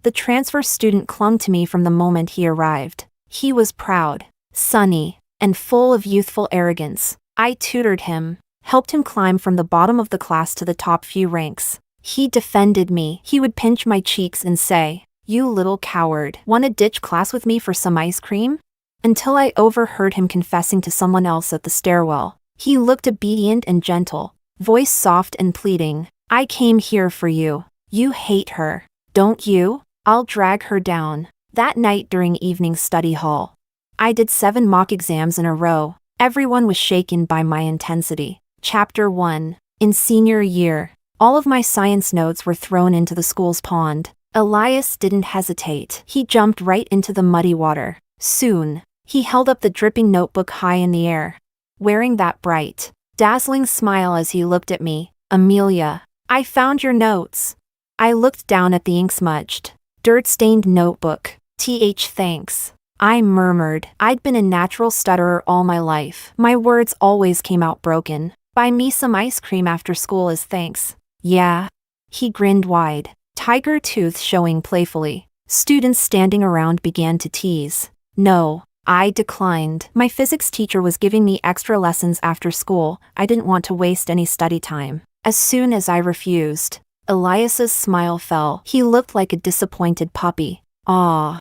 The transfer student clung to me from the moment he arrived. He was proud, sunny, and full of youthful arrogance. I tutored him, helped him climb from the bottom of the class to the top few ranks. He defended me. He would pinch my cheeks and say, "You little coward, wanna ditch class with me for some ice cream?" Until I overheard him confessing to someone else at the stairwell. He looked obedient and gentle, voice soft and pleading. "I came here for you. You hate her, don't you? I'll drag her down." That night during evening study hall, I did 7 mock exams in a row. Everyone was shaken by my intensity. Chapter 1. In senior year, all of my science notes were thrown into the school's pond. Elias didn't hesitate. He jumped right into the muddy water. Soon, he held up the dripping notebook high in the air, wearing that bright, dazzling smile as he looked at me. "Amelia, I found your notes." I looked down at the ink-smudged, dirt-stained notebook. Thanks. I murmured. I'd been a natural stutterer all my life. My words always came out broken. "Buy me some ice cream after school as thanks." "Yeah." He grinned wide, tiger tooth showing playfully. Students standing around began to tease. "No." I declined. My physics teacher was giving me extra lessons after school. I didn't want to waste any study time. As soon as I refused, Elias's smile fell. He looked like a disappointed puppy. "Aw.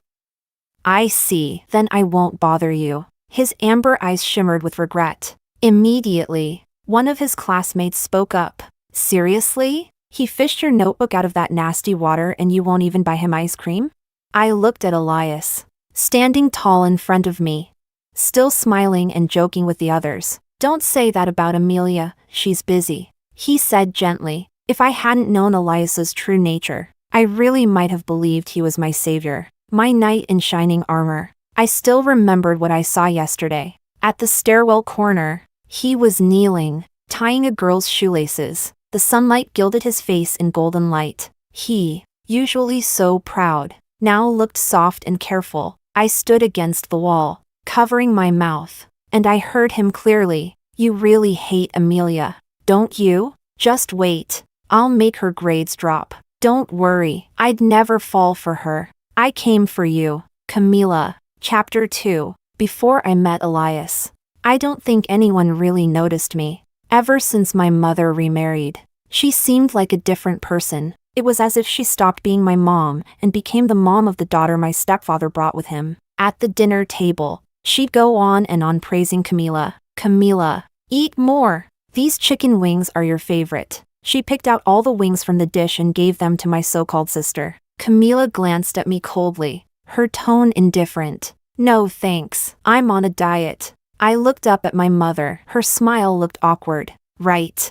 I see. Then I won't bother you." His amber eyes shimmered with regret. Immediately, one of his classmates spoke up. "Seriously? He fished your notebook out of that nasty water and you won't even buy him ice cream?" I looked at Elias, standing tall in front of me, still smiling and joking with the others. "Don't say that about Amelia, she's busy," he said gently. If I hadn't known Elias's true nature, I really might have believed he was my savior, my knight in shining armor. I still remembered what I saw yesterday. At the stairwell corner, he was kneeling, tying a girl's shoelaces. The sunlight gilded his face in golden light. He, usually so proud, now looked soft and careful. I stood against the wall, covering my mouth, and I heard him clearly. "You really hate Amelia, don't you? Just wait. I'll make her grades drop. Don't worry, I'd never fall for her. I came for you, Camila." Chapter 2. Before I met Elias, I don't think anyone really noticed me. Ever since my mother remarried, she seemed like a different person. It was as if she stopped being my mom and became the mom of the daughter my stepfather brought with him. At the dinner table, she'd go on and on praising Camila. "Camila, eat more. These chicken wings are your favorite." She picked out all the wings from the dish and gave them to my so-called sister. Camila glanced at me coldly, her tone indifferent. "No thanks, I'm on a diet." I looked up at my mother. Her smile looked awkward. Right.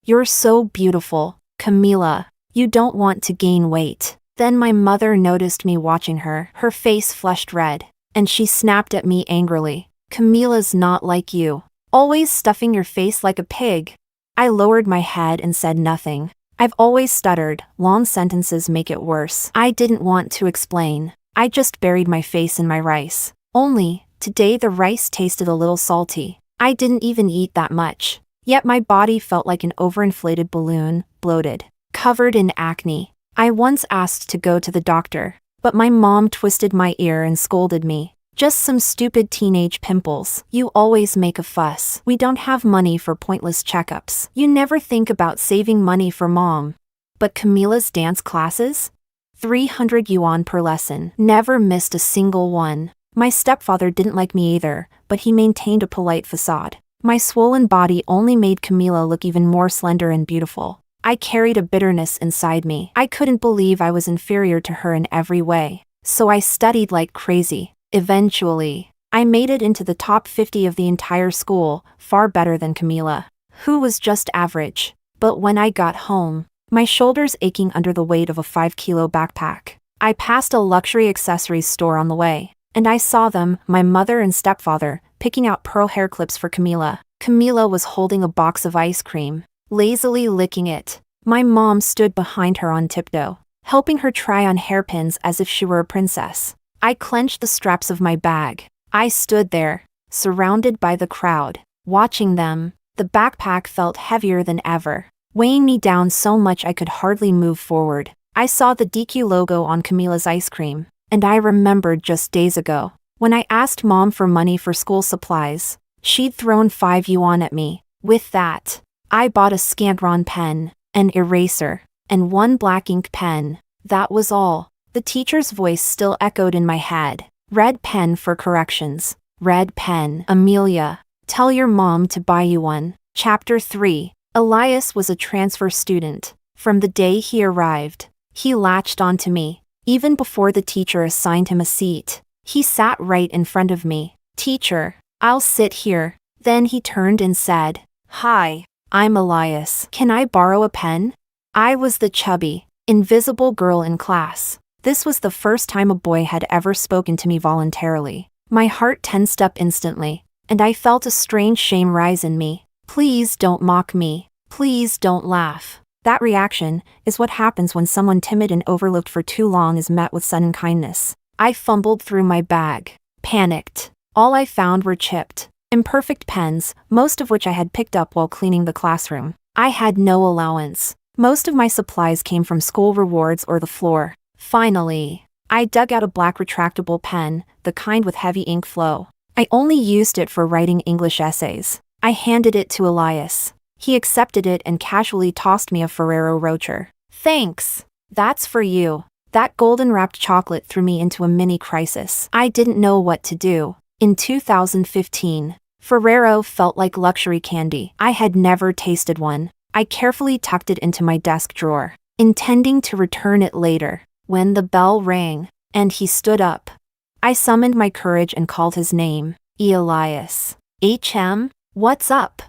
You're so beautiful, Camila. You don't want to gain weight." Then my mother noticed me watching her. Her face flushed red, and she snapped at me angrily. "Camila's not like you. Always stuffing your face like a pig." I lowered my head and said nothing. I've always stuttered. Long sentences make it worse. I didn't want to explain. I just buried my face in my rice. Only, today the rice tasted a little salty. I didn't even eat that much. Yet my body felt like an overinflated balloon, bloated, covered in acne. I once asked to go to the doctor, but my mom twisted my ear and scolded me. "Just some stupid teenage pimples. You always make a fuss. We don't have money for pointless checkups. You never think about saving money for mom." But Camila's dance classes? 300 yuan per lesson. Never missed a single one. My stepfather didn't like me either, but he maintained a polite facade. My swollen body only made Camila look even more slender and beautiful. I carried a bitterness inside me. I couldn't believe I was inferior to her in every way. So I studied like crazy. Eventually, I made it into the top 50 of the entire school, far better than Camila, who was just average. But when I got home, my shoulders aching under the weight of a 5-kilo backpack, I passed a luxury accessories store on the way, and I saw them, my mother and stepfather, picking out pearl hair clips for Camila. Camila was holding a box of ice cream, lazily licking it. My mom stood behind her on tiptoe, helping her try on hairpins as if she were a princess. I clenched the straps of my bag. I stood there, surrounded by the crowd, watching them. The backpack felt heavier than ever, weighing me down so much I could hardly move forward. I saw the DQ logo on Camila's ice cream, and I remembered just days ago, when I asked Mom for money for school supplies, she'd thrown 5 yuan at me. With that, I bought a Scantron pen, an eraser, and 1 black ink pen. That was all. The teacher's voice still echoed in my head. Red pen for corrections. Red pen. Amelia, tell your mom to buy you one. Chapter 3. Elias was a transfer student. From the day he arrived, he latched onto me. Even before the teacher assigned him a seat, he sat right in front of me. Teacher, I'll sit here. Then he turned and said, Hi, I'm Elias. Can I borrow a pen? I was the chubby, invisible girl in class. This was the first time a boy had ever spoken to me voluntarily. My heart tensed up instantly, and I felt a strange shame rise in me. Please don't mock me. Please don't laugh. That reaction is what happens when someone timid and overlooked for too long is met with sudden kindness. I fumbled through my bag, panicked. All I found were chipped, imperfect pens, most of which I had picked up while cleaning the classroom. I had no allowance. Most of my supplies came from school rewards or the floor. Finally, I dug out a black retractable pen, the kind with heavy ink flow. I only used it for writing English essays. I handed it to Elias. He accepted it and casually tossed me a Ferrero Rocher. Thanks. That's for you. That golden-wrapped chocolate threw me into a mini crisis. I didn't know what to do. In 2015, Ferrero felt like luxury candy. I had never tasted one. I carefully tucked it into my desk drawer, intending to return it later, when the bell rang, and he stood up. I summoned my courage and called his name, Elias. HM, what's up?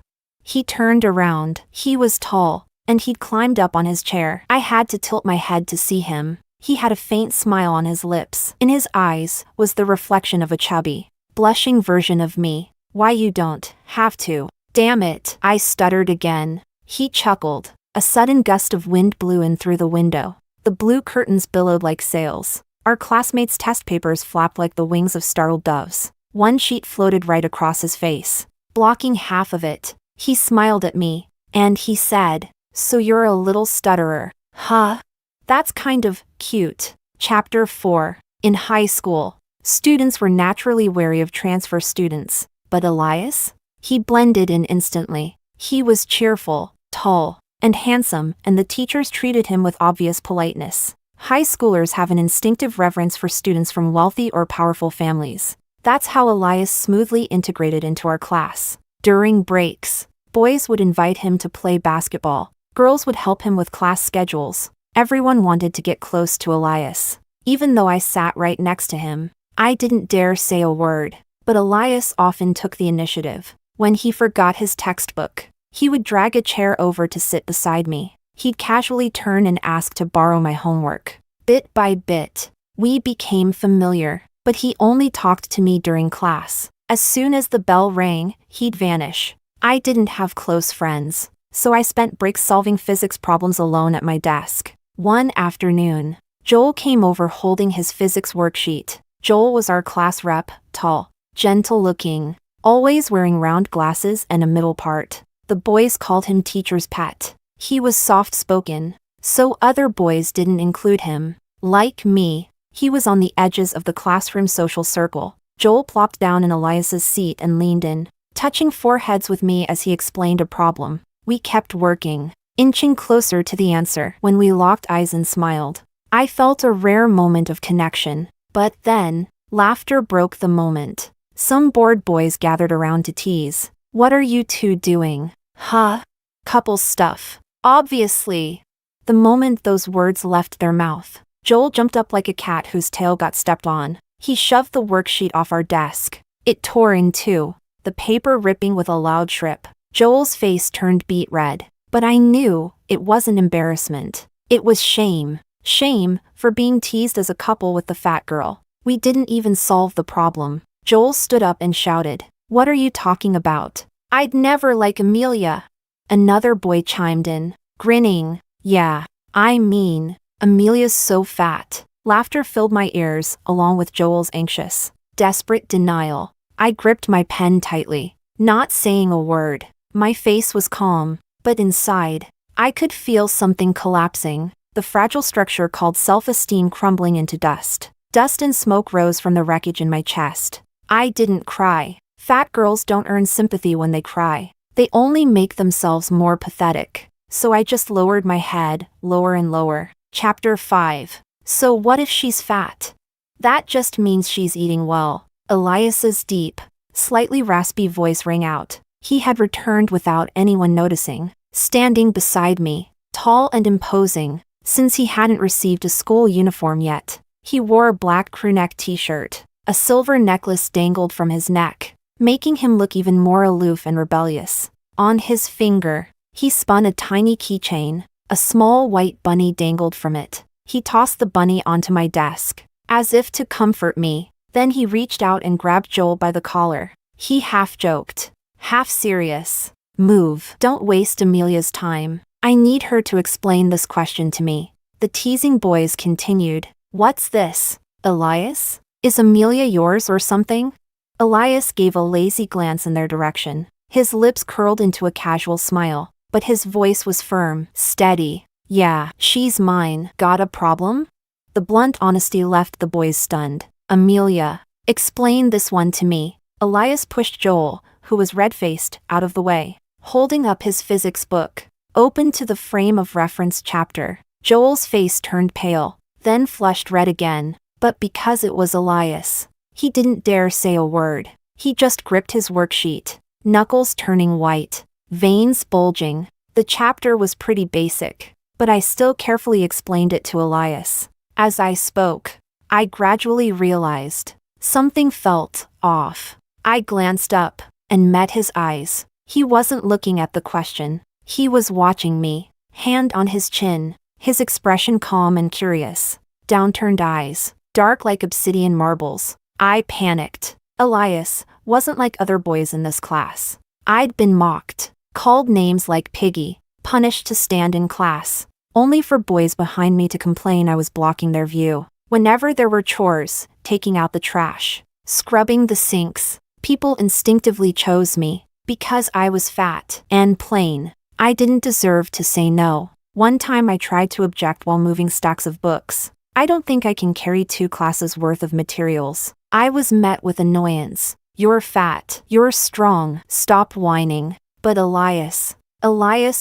He turned around. He was tall, and he'd climbed up on his chair. I had to tilt my head to see him. He had a faint smile on his lips. In his eyes was the reflection of a chubby, blushing version of me. Why you don't have to. Damn it, I stuttered again. He chuckled. A sudden gust of wind blew in through the window. The blue curtains billowed like sails. Our classmates' test papers flapped like the wings of startled doves. One sheet floated right across his face, blocking half of it. He smiled at me, and he said, So you're a little stutterer, huh? That's kind of cute. Chapter 4. In high school, students were naturally wary of transfer students, but Elias? He blended in instantly. He was cheerful, tall, and handsome, and the teachers treated him with obvious politeness. High schoolers have an instinctive reverence for students from wealthy or powerful families. That's how Elias smoothly integrated into our class. During breaks, boys would invite him to play basketball. Girls would help him with class schedules. Everyone wanted to get close to Elias. Even though I sat right next to him, I didn't dare say a word. But Elias often took the initiative. When he forgot his textbook, he would drag a chair over to sit beside me. He'd casually turn and ask to borrow my homework. Bit by bit, we became familiar, but he only talked to me during class. As soon as the bell rang, he'd vanish. I didn't have close friends, so I spent breaks solving physics problems alone at my desk. One afternoon, Joel came over holding his physics worksheet. Joel was our class rep, tall, gentle-looking, always wearing round glasses and a middle part. The boys called him teacher's pet. He was soft-spoken, so other boys didn't include him. Like me, he was on the edges of the classroom social circle. Joel plopped down in Elias's seat and leaned in, touching foreheads with me as he explained a problem. We kept working, inching closer to the answer. When we locked eyes and smiled, I felt a rare moment of connection. But then, laughter broke the moment. Some bored boys gathered around to tease. What are you two doing? Huh? Couple stuff. Obviously. The moment those words left their mouth, Joel jumped up like a cat whose tail got stepped on. He shoved the worksheet off our desk. It tore in two, the paper ripping with a loud shrip. Joel's face turned beet red, but I knew it wasn't embarrassment. It was shame. Shame for being teased as a couple with the fat girl. We didn't even solve the problem. Joel stood up and shouted, What are you talking about? I'd never like Amelia. Another boy chimed in, grinning. Yeah, I mean, Amelia's so fat. Laughter filled my ears, along with Joel's anxious, desperate denial. I gripped my pen tightly, not saying a word. My face was calm, but inside, I could feel something collapsing. the fragile structure called self-esteem crumbling into dust. Dust and smoke rose from the wreckage in my chest. I didn't cry. Fat girls don't earn sympathy when they cry. They only make themselves more pathetic. So I just lowered my head, lower and lower. Chapter 5. So what if she's fat? That just means she's eating well. Elias's deep, slightly raspy voice rang out. He had returned without anyone noticing, standing beside me, tall and imposing, since he hadn't received a school uniform yet. He wore a black crewneck t-shirt. A silver necklace dangled from his neck, making him look even more aloof and rebellious. On his finger, he spun a tiny keychain. A small white bunny dangled from it. He tossed the bunny onto my desk, as if to comfort me. Then he reached out and grabbed Joel by the collar. He half joked, half serious. Move. Don't waste Amelia's time. I need her to explain this question to me. The teasing boys continued. What's this, Elias? Is Amelia yours or something? Elias gave a lazy glance in their direction. His lips curled into a casual smile, but his voice was firm, steady. Yeah, she's mine. Got a problem? The blunt honesty left the boys stunned. Amelia, explain this one to me. Elias pushed Joel, who was red-faced, out of the way, holding up his physics book, open to the frame of reference chapter. Joel's face turned pale, then flushed red again, but because it was Elias, he didn't dare say a word. He just gripped his worksheet, knuckles turning white, veins bulging. The chapter was pretty basic, but I still carefully explained it to Elias. As I spoke, I gradually realized something felt off. I glanced up and met his eyes. He wasn't looking at the question. He was watching me, hand on his chin, his expression calm and curious. Downturned eyes, dark like obsidian marbles. I panicked. Elias wasn't like other boys in this class. I'd been mocked, called names like piggy, punished to stand in class, only for boys behind me to complain I was blocking their view. Whenever there were chores, taking out the trash, scrubbing the sinks, people instinctively chose me, because I was fat and plain. I didn't deserve to say no. One time I tried to object while moving stacks of books. I don't think I can carry 2 classes worth of materials. I was met with annoyance. You're fat. You're strong. Stop whining. But Elias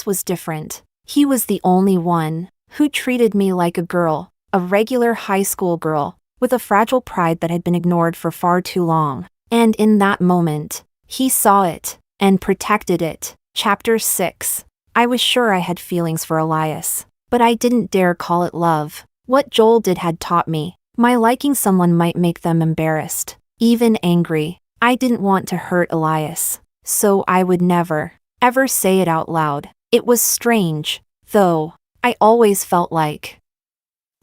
was different. He was the only one who treated me like a girl, a regular high school girl, with a fragile pride that had been ignored for far too long. And in that moment, he saw it and protected it. Chapter 6. I was sure I had feelings for Elias, but I didn't dare call it love. What Joel did had taught me. My liking someone might make them embarrassed, even angry. I didn't want to hurt Elias, so I would never, ever say it out loud. It was strange, though. I always felt like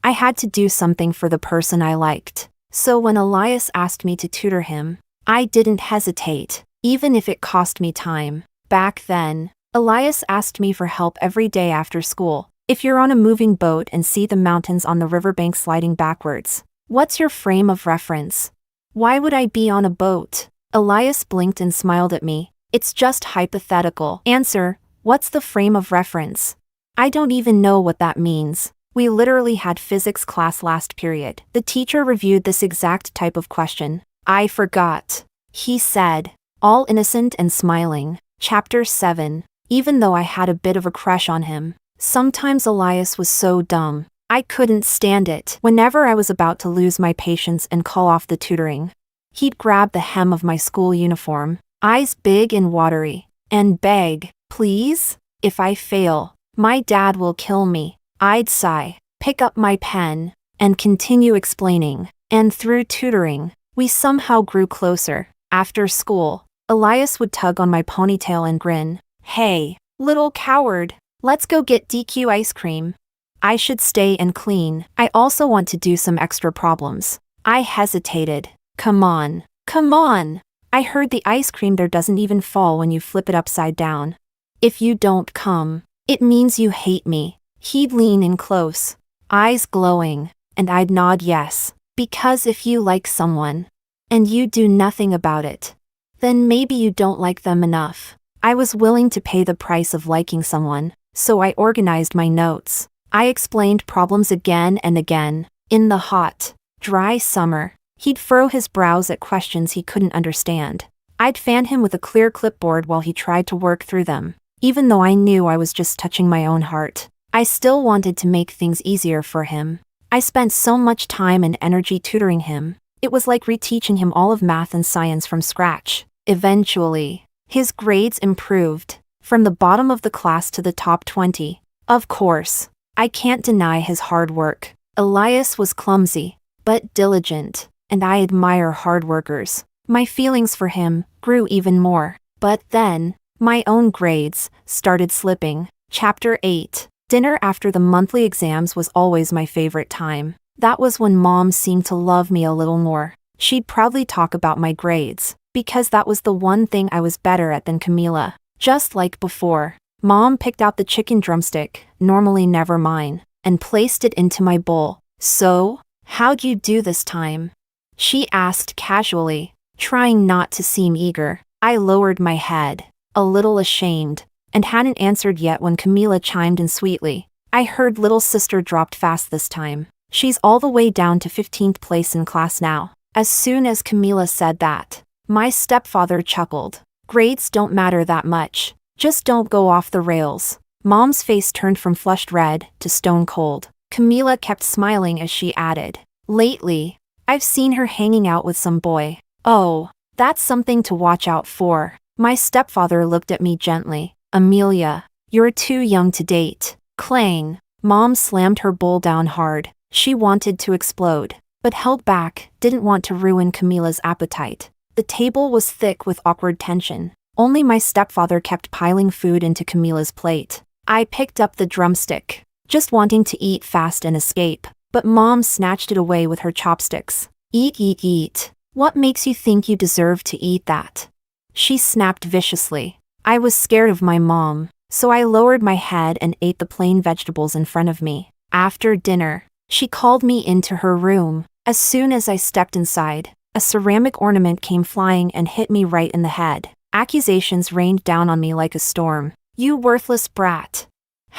I had to do something for the person I liked. So when Elias asked me to tutor him, I didn't hesitate, even if it cost me time. Back then, Elias asked me for help every day after school. If you're on a moving boat and see the mountains on the riverbank sliding backwards, what's your frame of reference? Why would I be on a boat? Elias blinked and smiled at me. It's just hypothetical. Answer, what's the frame of reference? I don't even know what that means. We literally had physics class last period. The teacher reviewed this exact type of question. I forgot. He said, all innocent and smiling. Chapter 7. Even though I had a bit of a crush on him, sometimes Elias was so dumb. I couldn't stand it. Whenever I was about to lose my patience and call off the tutoring, he'd grab the hem of my school uniform, eyes big and watery, and beg, please? If I fail, my dad will kill me. I'd sigh, pick up my pen, and continue explaining. And through tutoring, we somehow grew closer. After school, Elias would tug on my ponytail and grin. Hey, little coward, let's go get DQ ice cream. I should stay and clean. I also want to do some extra problems. I hesitated. Come on. Come on. I heard the ice cream there doesn't even fall when you flip it upside down. If you don't come, it means you hate me. He'd lean in close, eyes glowing, and I'd nod yes. Because if you like someone, and you do nothing about it, then maybe you don't like them enough. I was willing to pay the price of liking someone, so I organized my notes. I explained problems again and again. In the hot, dry summer, he'd furrow his brows at questions he couldn't understand. I'd fan him with a clear clipboard while he tried to work through them. Even though I knew I was just touching my own heart, I still wanted to make things easier for him. I spent so much time and energy tutoring him. It was like reteaching him all of math and science from scratch. Eventually, his grades improved, from the bottom of the class to the top 20. Of course, I can't deny his hard work. Elias was clumsy, but diligent, and I admire hard workers. My feelings for him grew even more. But then, my own grades started slipping. Chapter 8. Dinner after the monthly exams was always my favorite time. That was when Mom seemed to love me a little more. She'd proudly talk about my grades, because that was the one thing I was better at than Camila. Just like before, Mom picked out the chicken drumstick, normally never mine, and placed it into my bowl. "So, how'd you do this time?" she asked casually, trying not to seem eager. I lowered my head, a little ashamed, and hadn't answered yet when Camila chimed in sweetly. "I heard little sister dropped fast this time. She's all the way down to 15th place in class now." As soon as Camila said that, my stepfather chuckled. "Grades don't matter that much. Just don't go off the rails." Mom's face turned from flushed red to stone cold. Camila kept smiling as she added, "Lately, I've seen her hanging out with some boy." "Oh, that's something to watch out for." My stepfather looked at me gently. "Amelia, you're too young to date." Clang. Mom slammed her bowl down hard. She wanted to explode, but held back, didn't want to ruin Camila's appetite. The table was thick with awkward tension. Only my stepfather kept piling food into Camila's plate. I picked up the drumstick, just wanting to eat fast and escape, but Mom snatched it away with her chopsticks. "Eat, eat, eat. What makes you think you deserve to eat that?" she snapped viciously. I was scared of my mom, so I lowered my head and ate the plain vegetables in front of me. After dinner, she called me into her room. As soon as I stepped inside, a ceramic ornament came flying and hit me right in the head. Accusations rained down on me like a storm. "You worthless brat.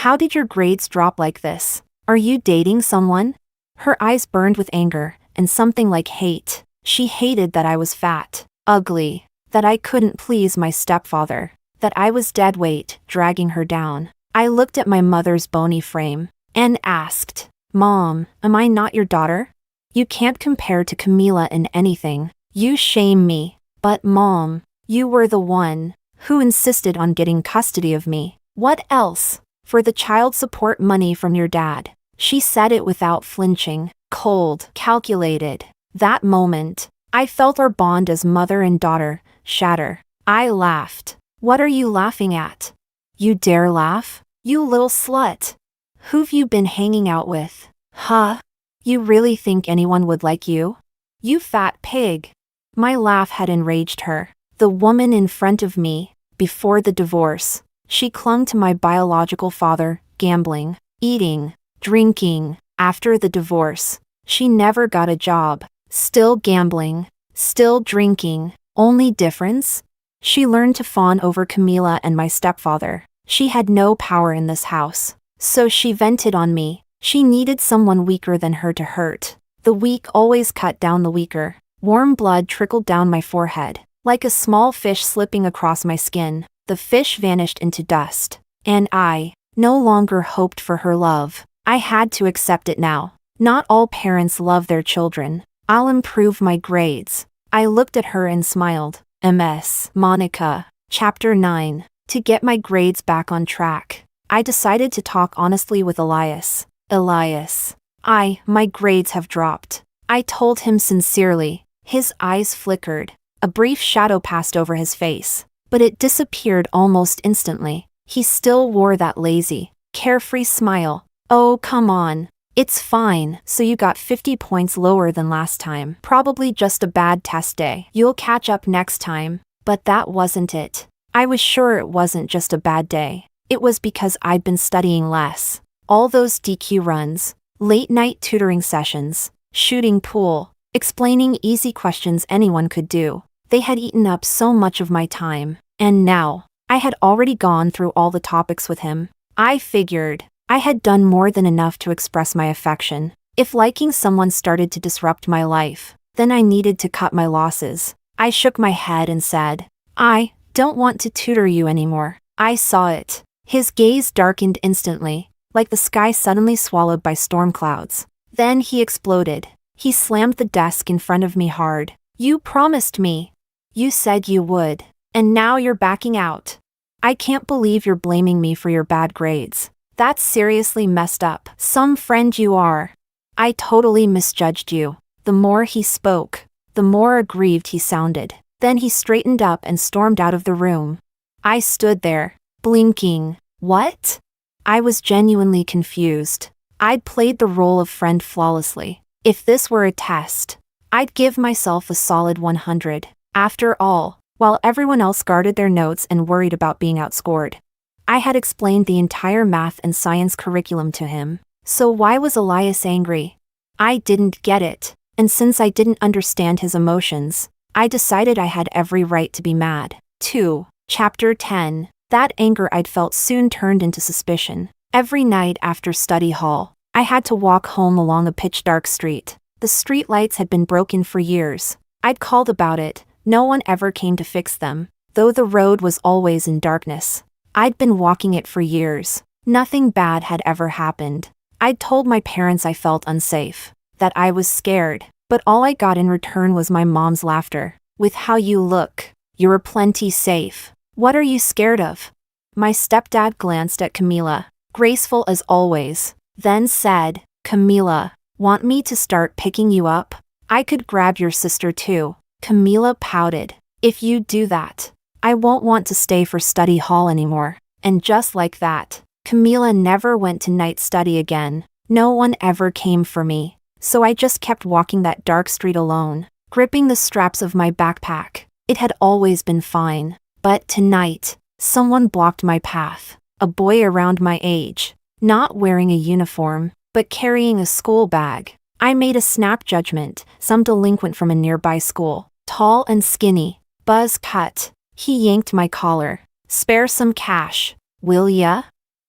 How did your grades drop like this? Are you dating someone?" Her eyes burned with anger and something like hate. She hated that I was fat, ugly, that I couldn't please my stepfather, that I was dead weight, dragging her down. I looked at my mother's bony frame and asked, "Mom, am I not your daughter? You can't compare to Camila in anything. You shame me." "But Mom, you were the one who insisted on getting custody of me." "What else? For the child support money from your dad." She said it without flinching, cold, calculated. That moment, I felt our bond as mother and daughter shatter. I laughed. "What are you laughing at? You dare laugh? You little slut. Who've you been hanging out with? Huh? You really think anyone would like you? You fat pig." My laugh had enraged her. The woman in front of me, before the divorce, she clung to my biological father, gambling, eating, drinking. After the divorce, she never got a job, still gambling, still drinking. Only difference? She learned to fawn over Camila and my stepfather. She had no power in this house, so she vented on me. She needed someone weaker than her to hurt. The weak always cut down the weaker. Warm blood trickled down my forehead, like a small fish slipping across my skin. The fish vanished into dust, and I no longer hoped for her love. I had to accept it now. Not all parents love their children. I'll improve my grades. I looked at her and smiled. MS. Monica. Chapter 9. To get my grades back on track, I decided to talk honestly with Elias. "Elias, my grades have dropped." I told him sincerely. His eyes flickered. A brief shadow passed over his face, but it disappeared almost instantly. He still wore that lazy, carefree smile. "Oh, come on. It's fine. So you got 50 points lower than last time. Probably just a bad test day. You'll catch up next time." But that wasn't it. I was sure it wasn't just a bad day. It was because I'd been studying less. All those DQ runs, late-night tutoring sessions, shooting pool, explaining easy questions anyone could do. They had eaten up so much of my time. And now, I had already gone through all the topics with him. I figured, I had done more than enough to express my affection. If liking someone started to disrupt my life, then I needed to cut my losses. I shook my head and said, I don't want to tutor you anymore. I saw it. His gaze darkened instantly, like the sky suddenly swallowed by storm clouds. Then he exploded. He slammed the desk in front of me hard. You promised me. You said you would. And now you're backing out. I can't believe you're blaming me for your bad grades. That's seriously messed up. Some friend you are. I totally misjudged you. The more he spoke, the more aggrieved he sounded. Then he straightened up and stormed out of the room. I stood there, blinking. What? I was genuinely confused. I'd played the role of friend flawlessly. If this were a test, I'd give myself a solid 100. After all, while everyone else guarded their notes and worried about being outscored, I had explained the entire math and science curriculum to him. So why was Elias angry? I didn't get it, and since I didn't understand his emotions, I decided I had every right to be mad. 2. Chapter 10. That anger I'd felt soon turned into suspicion. Every night after study hall, I had to walk home along a pitch-dark street. The street lights had been broken for years. I'd called about it. No one ever came to fix them, though the road was always in darkness. I'd been walking it for years. Nothing bad had ever happened. I'd told my parents I felt unsafe, that I was scared, but all I got in return was my mom's laughter. With how you look, you're plenty safe. What are you scared of? My stepdad glanced at Camila, graceful as always, then said, Camila, want me to start picking you up? I could grab your sister too. Camila pouted. If you do that, I won't want to stay for study hall anymore. And just like that, Camila never went to night study again. No one ever came for me, so I just kept walking that dark street alone, gripping the straps of my backpack. It had always been fine, but tonight, someone blocked my path. A boy around my age, not wearing a uniform, but carrying a school bag. I made a snap judgment, some delinquent from a nearby school, tall and skinny, buzz cut. He yanked my collar. Spare some cash, will ya?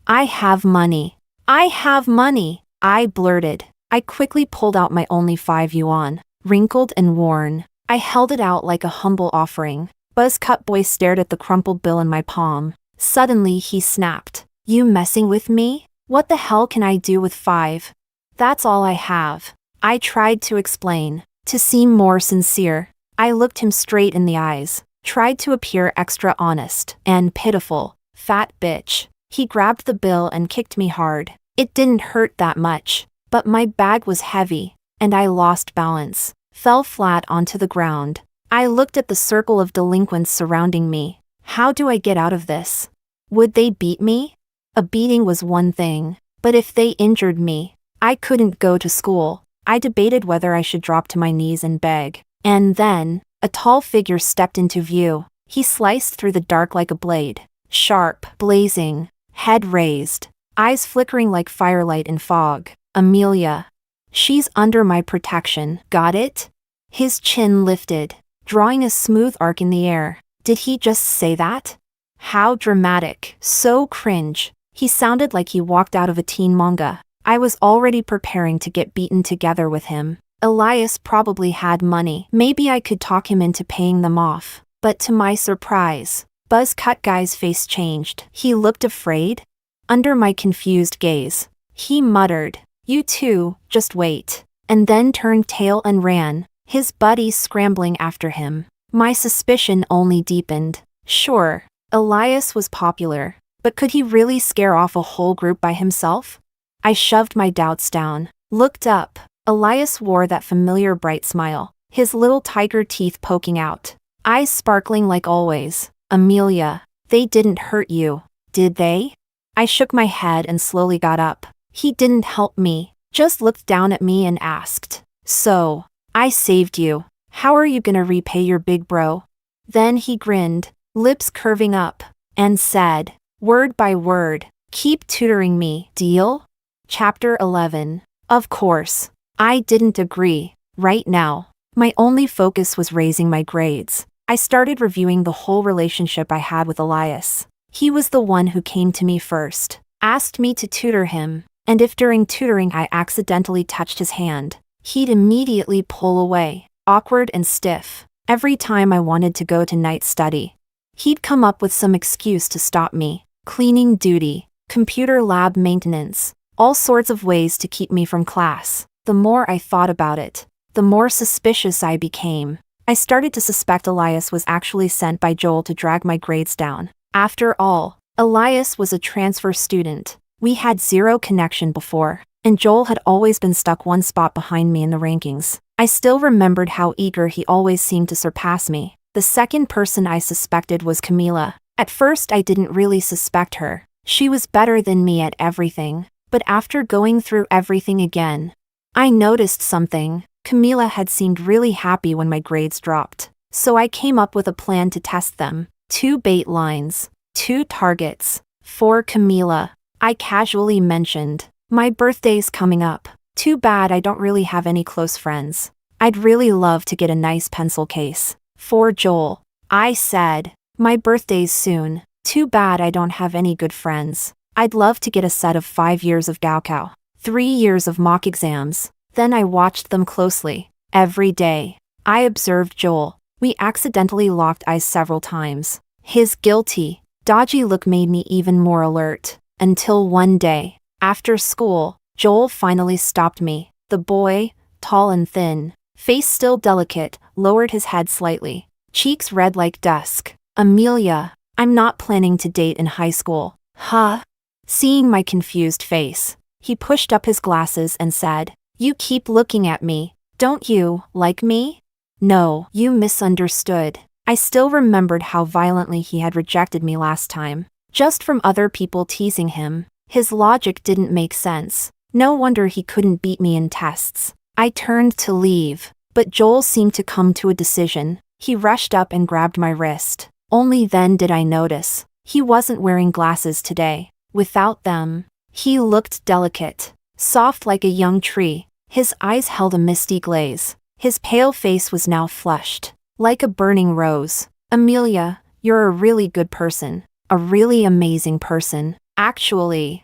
I have money. I have money, I blurted. I quickly pulled out my only 5 yuan, wrinkled and worn. I held it out like a humble offering. Buzz-cut boy stared at the crumpled bill in my palm. Suddenly he snapped. You messing with me? What the hell can I do with 5? That's all I have. I tried to explain, to seem more sincere. I looked him straight in the eyes, tried to appear extra honest and pitiful. Fat bitch. He grabbed the bill and kicked me hard. It didn't hurt that much, but my bag was heavy, and I lost balance, fell flat onto the ground. I looked at the circle of delinquents surrounding me. How do I get out of this? Would they beat me? A beating was one thing, but if they injured me, I couldn't go to school. I debated whether I should drop to my knees and beg. And then, a tall figure stepped into view. He sliced through the dark like a blade. Sharp, blazing, head raised, eyes flickering like firelight in fog. Amelia. She's under my protection, got it? His chin lifted, drawing a smooth arc in the air. Did he just say that? How dramatic, so cringe. He sounded like he walked out of a teen manga. I was already preparing to get beaten together with him. Elias probably had money. Maybe I could talk him into paying them off. But to my surprise, Buzz-cut guy's face changed. He looked afraid. Under my confused gaze, he muttered, You too, just wait. And then turned tail and ran, his buddies scrambling after him. My suspicion only deepened. Sure, Elias was popular, but could he really scare off a whole group by himself? I shoved my doubts down, looked up. Elias wore that familiar bright smile, his little tiger teeth poking out, eyes sparkling like always. Amelia, they didn't hurt you, did they? I shook my head and slowly got up. He didn't help me, just looked down at me and asked, So, I saved you. How are you gonna repay your big bro? Then he grinned, lips curving up, and said, word by word, keep tutoring me, deal? Chapter 11. Of course, I didn't agree. Right now, my only focus was raising my grades. I started reviewing the whole relationship I had with Elias. He was the one who came to me first. asked me to tutor him, and if during tutoring I accidentally touched his hand, he'd immediately pull away, awkward and stiff. Every time I wanted to go to night study, he'd come up with some excuse to stop me: cleaning duty, computer lab maintenance, all sorts of ways to keep me from class. The more I thought about it, the more suspicious I became. I started to suspect Elias was actually sent by Joel to drag my grades down. After all, Elias was a transfer student. We had zero connection before, and Joel had always been stuck one spot behind me in the rankings. I still remembered how eager he always seemed to surpass me. The second person I suspected was Camila. At first I didn't really suspect her. She was better than me at everything. But after going through everything again, I noticed something. Camila had seemed really happy when my grades dropped. So I came up with a plan to test them. 2 bait lines, 2 targets. For Camila, I casually mentioned, "My birthday's coming up. Too bad I don't really have any close friends. I'd really love to get a nice pencil case." For Joel, I said, "My birthday's soon. Too bad I don't have any good friends. I'd love to get a set of 5 years of Gaokao, 3 years of mock exams." Then I watched them closely. Every day, I observed Joel. We accidentally locked eyes several times. His guilty, dodgy look made me even more alert. Until one day, after school, Joel finally stopped me. The boy, tall and thin, face still delicate, lowered his head slightly, cheeks red like dusk. "Amelia, I'm not planning to date in high school." Huh? Seeing my confused face, he pushed up his glasses and said, "You keep looking at me. Don't you like me?" "No, you misunderstood." I still remembered how violently he had rejected me last time, just from other people teasing him. His logic didn't make sense. No wonder he couldn't beat me in tests. I turned to leave, but Joel seemed to come to a decision. He rushed up and grabbed my wrist. Only then did I notice, he wasn't wearing glasses today. Without them, he looked delicate, soft like a young tree. His eyes held a misty glaze. His pale face was now flushed, like a burning rose. "Amelia, you're a really good person. A really amazing person. Actually,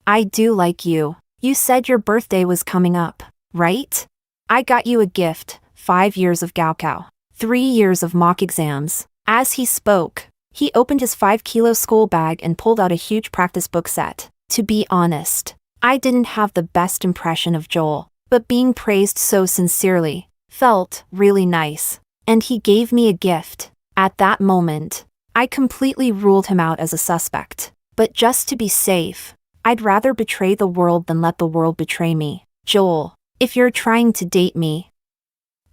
I do like you. You said your birthday was coming up, right? I got you a gift: 5 years of Gaokao, 3 years of mock exams." As he spoke, he opened his 5-kilo school bag and pulled out a huge practice book set. To be honest, I didn't have the best impression of Joel, but being praised so sincerely felt really nice. And he gave me a gift. At that moment, I completely ruled him out as a suspect. But just to be safe, I'd rather betray the world than let the world betray me. "Joel, if you're trying to date me,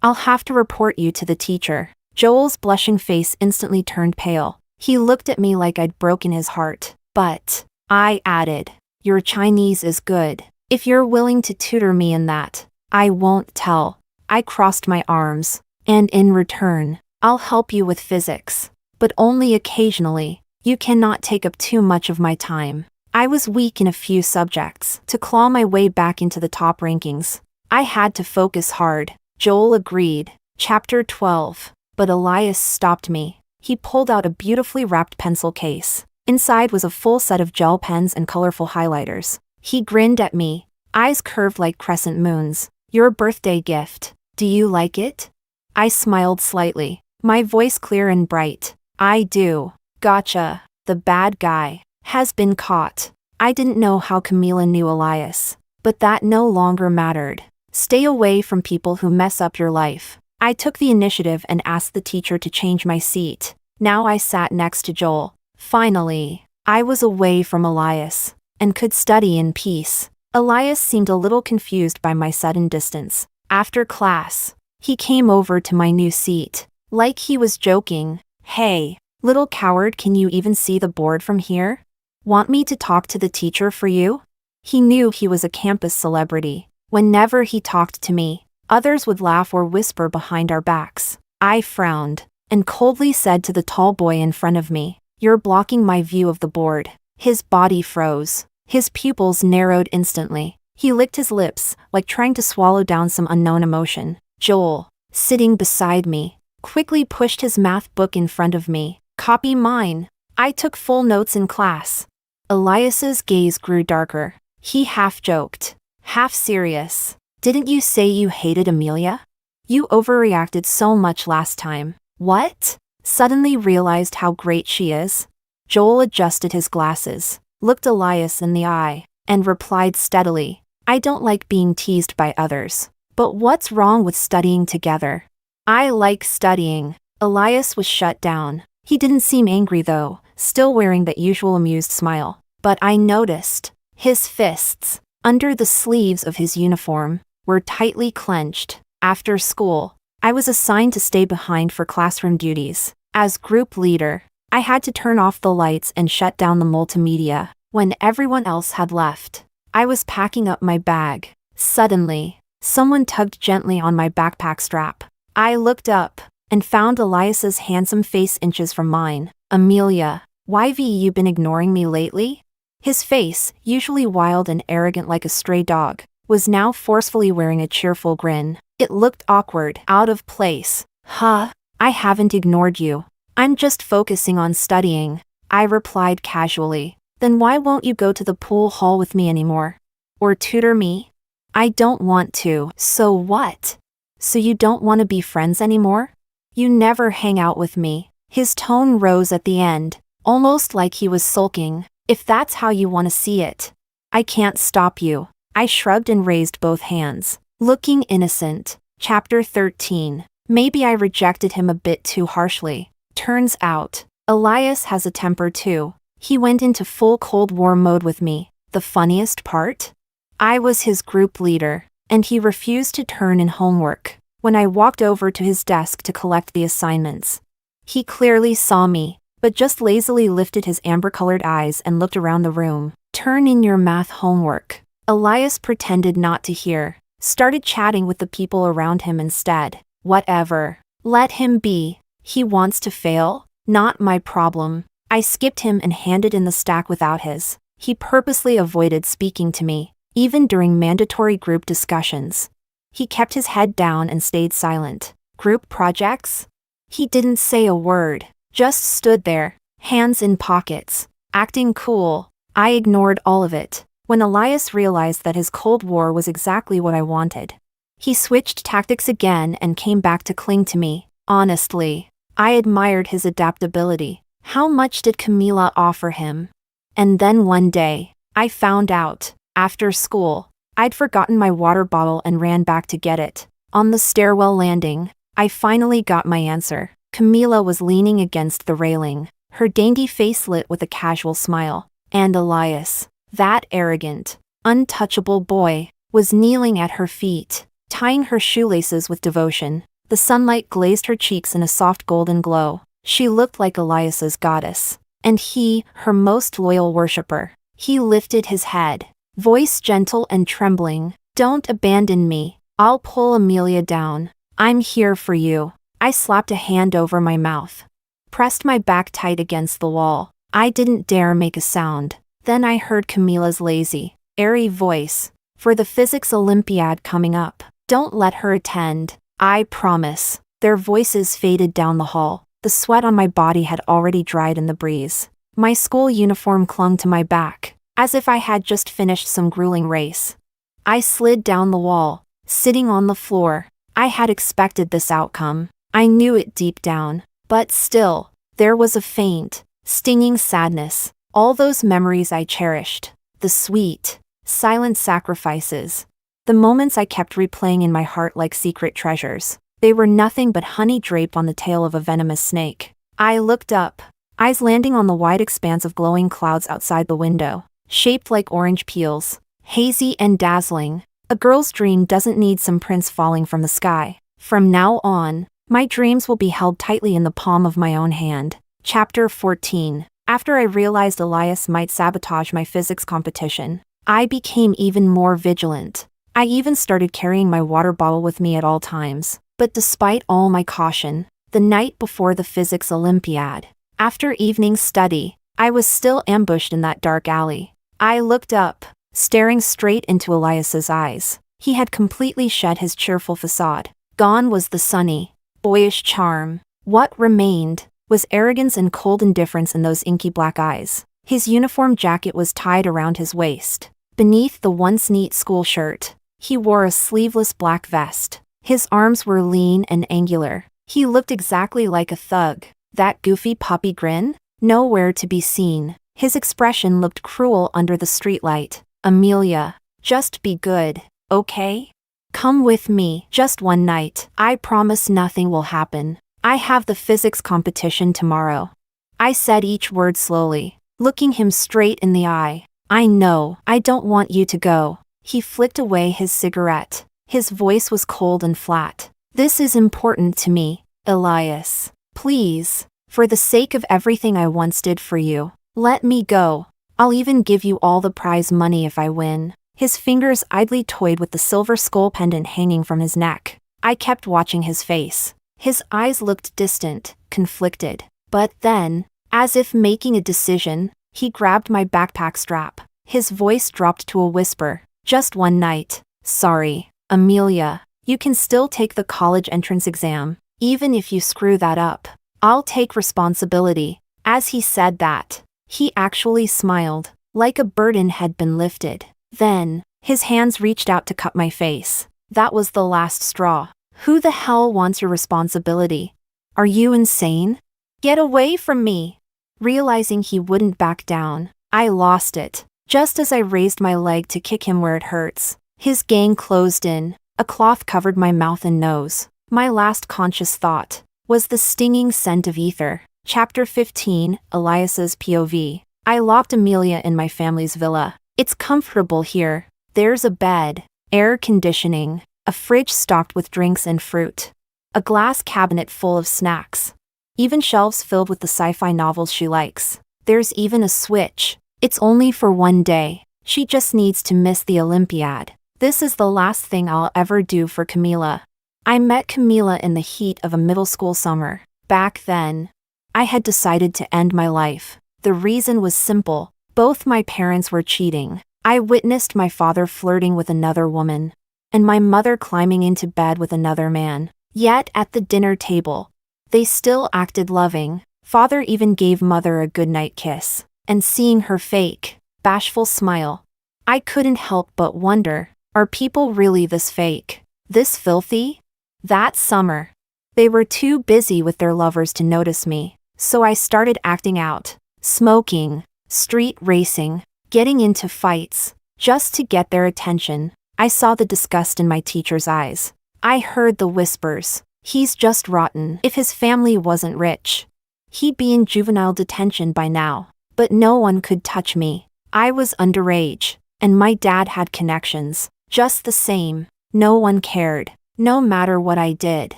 I'll have to report you to the teacher." Joel's blushing face instantly turned pale. He looked at me like I'd broken his heart. "But," I added, "your Chinese is good. If you're willing to tutor me in that, I won't tell." I crossed my arms. "And in return, I'll help you with physics. But only occasionally. You cannot take up too much of my time." I was weak in a few subjects. To claw my way back into the top rankings, I had to focus hard. Joel agreed. Chapter 12. But Elias stopped me. He pulled out a beautifully wrapped pencil case. Inside was a full set of gel pens and colorful highlighters. He grinned at me, eyes curved like crescent moons. "Your birthday gift. Do you like it?" I smiled slightly, my voice clear and bright. "I do." "Gotcha. The bad guy has been caught." I didn't know how Camila knew Elias, but that no longer mattered. Stay away from people who mess up your life. I took the initiative and asked the teacher to change my seat. Now I sat next to Joel. Finally, I was away from Elias, and could study in peace. Elias seemed a little confused by my sudden distance. After class, he came over to my new seat, like he was joking. "Hey, little coward, can you even see the board from here? Want me to talk to the teacher for you?" He knew he was a campus celebrity. Whenever he talked to me, others would laugh or whisper behind our backs. I frowned, and coldly said to the tall boy in front of me, "You're blocking my view of the board." His body froze. His pupils narrowed instantly. He licked his lips, like trying to swallow down some unknown emotion. Joel, sitting beside me, quickly pushed his math book in front of me. "Copy mine. I took full notes in class." Elias's gaze grew darker. He half joked, half serious. Didn't you say you hated Amelia? You overreacted so much last time. What? Suddenly realized how great she is? Joel adjusted his glasses, looked Elias in the eye, and replied steadily, I don't like being teased by others. But what's wrong with studying together? I like studying. Elias was shut down. He didn't seem angry though, still wearing that usual amused smile. But I noticed, his fists, under the sleeves of his uniform, were tightly clenched. After school, I was assigned to stay behind for classroom duties. As group leader, I had to turn off the lights and shut down the multimedia. When everyone else had left, I was packing up my bag. Suddenly, someone tugged gently on my backpack strap. I looked up and found Elias's handsome face inches from mine. Amelia, why've you been ignoring me lately? His face, usually wild and arrogant like a stray dog, was now forcefully wearing a cheerful grin. It looked awkward, out of place. Huh? I haven't ignored you. I'm just focusing on studying, I replied casually. Then why won't you go to the pool hall with me anymore? Or tutor me? I don't want to. So what? So you don't want to be friends anymore? You never hang out with me. His tone rose at the end, almost like he was sulking. If that's how you want to see it, I can't stop you. I shrugged and raised both hands, looking innocent. Chapter 13. Maybe I rejected him a bit too harshly. Turns out, Elias has a temper too. He went into full Cold War mode with me. The funniest part? I was his group leader, and he refused to turn in homework. When I walked over to his desk to collect the assignments, he clearly saw me, but just lazily lifted his amber-colored eyes and looked around the room. Turn in your math homework. Elias pretended not to hear, started chatting with the people around him instead. Whatever. Let him be. He wants to fail? Not my problem. I skipped him and handed in the stack without his. He purposely avoided speaking to me, even during mandatory group discussions. He kept his head down and stayed silent. Group projects? He didn't say a word, just stood there, hands in pockets, acting cool. I ignored all of it. When Elias realized that his Cold War was exactly what I wanted, he switched tactics again and came back to cling to me. Honestly, I admired his adaptability. How much did Camila offer him? And then one day, I found out, after school, I'd forgotten my water bottle and ran back to get it. On the stairwell landing, I finally got my answer. Camila was leaning against the railing, her dainty face lit with a casual smile. And Elias, that arrogant, untouchable boy, was kneeling at her feet, tying her shoelaces with devotion. The sunlight glazed her cheeks in a soft golden glow. She looked like Elias's goddess, and he, her most loyal worshipper. He lifted his head, voice gentle and trembling. Don't abandon me. I'll pull Amelia down. I'm here for you. I slapped a hand over my mouth, pressed my back tight against the wall. I didn't dare make a sound. Then I heard Camila's lazy, airy voice. For the physics Olympiad coming up, don't let her attend. I promise. Their voices faded down the hall. The sweat on my body had already dried in the breeze. My school uniform clung to my back, as if I had just finished some grueling race. I slid down the wall, sitting on the floor. I had expected this outcome. I knew it deep down. But still, there was a faint, stinging sadness. All those memories I cherished. The sweet, silent sacrifices. The moments I kept replaying in my heart like secret treasures. They were nothing but honey drape on the tail of a venomous snake. I looked up, eyes landing on the wide expanse of glowing clouds outside the window, shaped like orange peels, hazy and dazzling. A girl's dream doesn't need some prince falling from the sky. From now on, my dreams will be held tightly in the palm of my own hand. Chapter 14. After I realized Elias might sabotage my physics competition, I became even more vigilant. I even started carrying my water bottle with me at all times. But despite all my caution, the night before the physics Olympiad, after evening study, I was still ambushed in that dark alley. I looked up, staring straight into Elias's eyes. He had completely shed his cheerful facade. Gone was the sunny, boyish charm. What remained was arrogance and cold indifference in those inky black eyes. His uniform jacket was tied around his waist. Beneath the once neat school shirt, he wore a sleeveless black vest. His arms were lean and angular. He looked exactly like a thug. That goofy puppy grin? Nowhere to be seen. His expression looked cruel under the streetlight. Amelia, just be good, okay? Come with me, just one night. I promise nothing will happen. I have the physics competition tomorrow. I said each word slowly, looking him straight in the eye. I know, I don't want you to go. He flicked away his cigarette. His voice was cold and flat. This is important to me, Elias. Please, for the sake of everything I once did for you, let me go. I'll even give you all the prize money if I win. His fingers idly toyed with the silver skull pendant hanging from his neck. I kept watching his face. His eyes looked distant, conflicted. But then, as if making a decision, he grabbed my backpack strap. His voice dropped to a whisper. Just one night. Sorry, Amelia. You can still take the college entrance exam, even if you screw that up. I'll take responsibility. As he said that, he actually smiled, like a burden had been lifted. Then, his hands reached out to cut my face. That was the last straw. Who the hell wants your responsibility? Are you insane? Get away from me! Realizing he wouldn't back down, I lost it. Just as I raised my leg to kick him where it hurts, his gang closed in. A cloth covered my mouth and nose. My last conscious thought was the stinging scent of ether. Chapter 15, Elias's POV. I locked Amelia in my family's villa. It's comfortable here. There's a bed, air conditioning, a fridge stocked with drinks and fruit, a glass cabinet full of snacks, even shelves filled with the sci-fi novels she likes. There's even a switch. It's only for one day. She just needs to miss the Olympiad. This is the last thing I'll ever do for Camila. I met Camila in the heat of a middle school summer. Back then, I had decided to end my life. The reason was simple. Both my parents were cheating. I witnessed my father flirting with another woman, and my mother climbing into bed with another man. Yet at the dinner table, they still acted loving. Father even gave mother a goodnight kiss. And seeing her fake, bashful smile, I couldn't help but wonder, are people really this fake? This filthy? That summer, they were too busy with their lovers to notice me, so I started acting out, smoking, street racing, getting into fights, just to get their attention. I saw the disgust in my teacher's eyes. I heard the whispers. He's just rotten. If his family wasn't rich, he'd be in juvenile detention by now. But no one could touch me. I was underage, and my dad had connections. Just the same, no one cared, no matter what I did.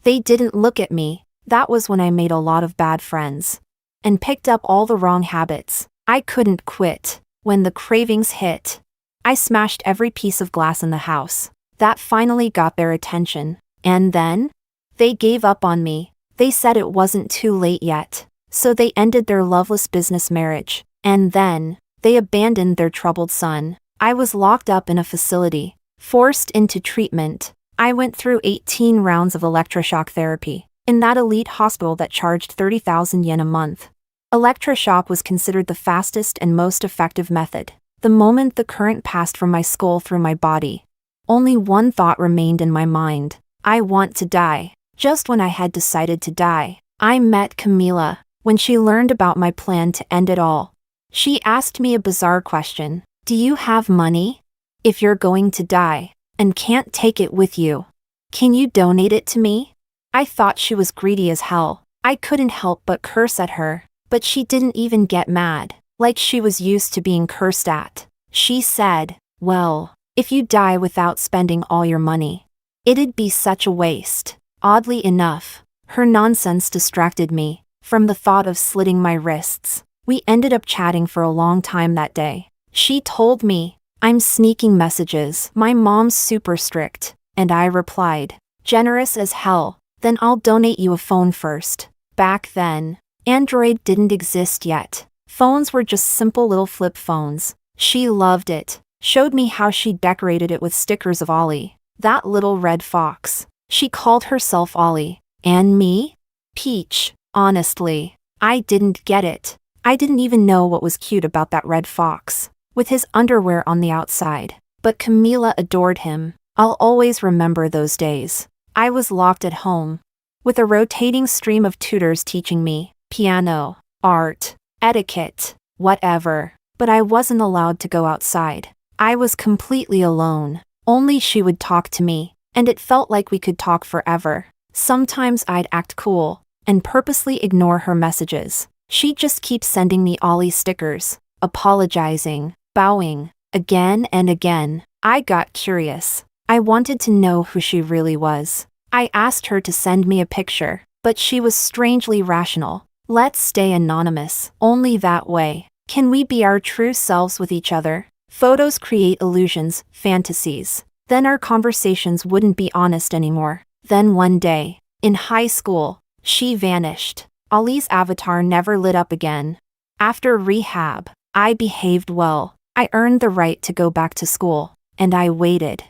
They didn't look at me. That was when I made a lot of bad friends, and picked up all the wrong habits. I couldn't quit. When the cravings hit, I smashed every piece of glass in the house. That finally got their attention. And then, they gave up on me. They said it wasn't too late yet. So they ended their loveless business marriage. And then, they abandoned their troubled son. I was locked up in a facility, forced into treatment. I went through 18 rounds of electroshock therapy, in that elite hospital that charged 30,000 yen a month. Electroshock was considered the fastest and most effective method. The moment the current passed from my skull through my body, only one thought remained in my mind. I want to die. Just when I had decided to die, I met Camila. When she learned about my plan to end it all, she asked me a bizarre question. Do you have money? If you're going to die, and can't take it with you, can you donate it to me? I thought she was greedy as hell. I couldn't help but curse at her, but she didn't even get mad, like she was used to being cursed at. She said, well, if you die without spending all your money, it'd be such a waste. Oddly enough, her nonsense distracted me from the thought of slitting my wrists. We ended up chatting for a long time that day. She told me, I'm sneaking messages. My mom's super strict. And I replied, generous as hell. Then I'll donate you a phone first. Back then, Android didn't exist yet. Phones were just simple little flip phones. She loved it. Showed me how she decorated it with stickers of Ollie, that little red fox. She called herself Ollie. And me? Peach. Honestly, I didn't get it. I didn't even know what was cute about that red fox, with his underwear on the outside. But Camila adored him. I'll always remember those days. I was locked at home, with a rotating stream of tutors teaching me piano, art, etiquette, whatever. But I wasn't allowed to go outside. I was completely alone. Only she would talk to me, and it felt like we could talk forever. Sometimes I'd act cool and purposely ignore her messages. She'd just keep sending me Ollie stickers, apologizing, bowing, again and again. I got curious. I wanted to know who she really was. I asked her to send me a picture, but she was strangely rational. Let's stay anonymous. Only that way can we be our true selves with each other. Photos create illusions, fantasies. Then our conversations wouldn't be honest anymore. Then one day, in high school, she vanished. Ollie's avatar never lit up again. After rehab, I behaved well. I earned the right to go back to school. And I waited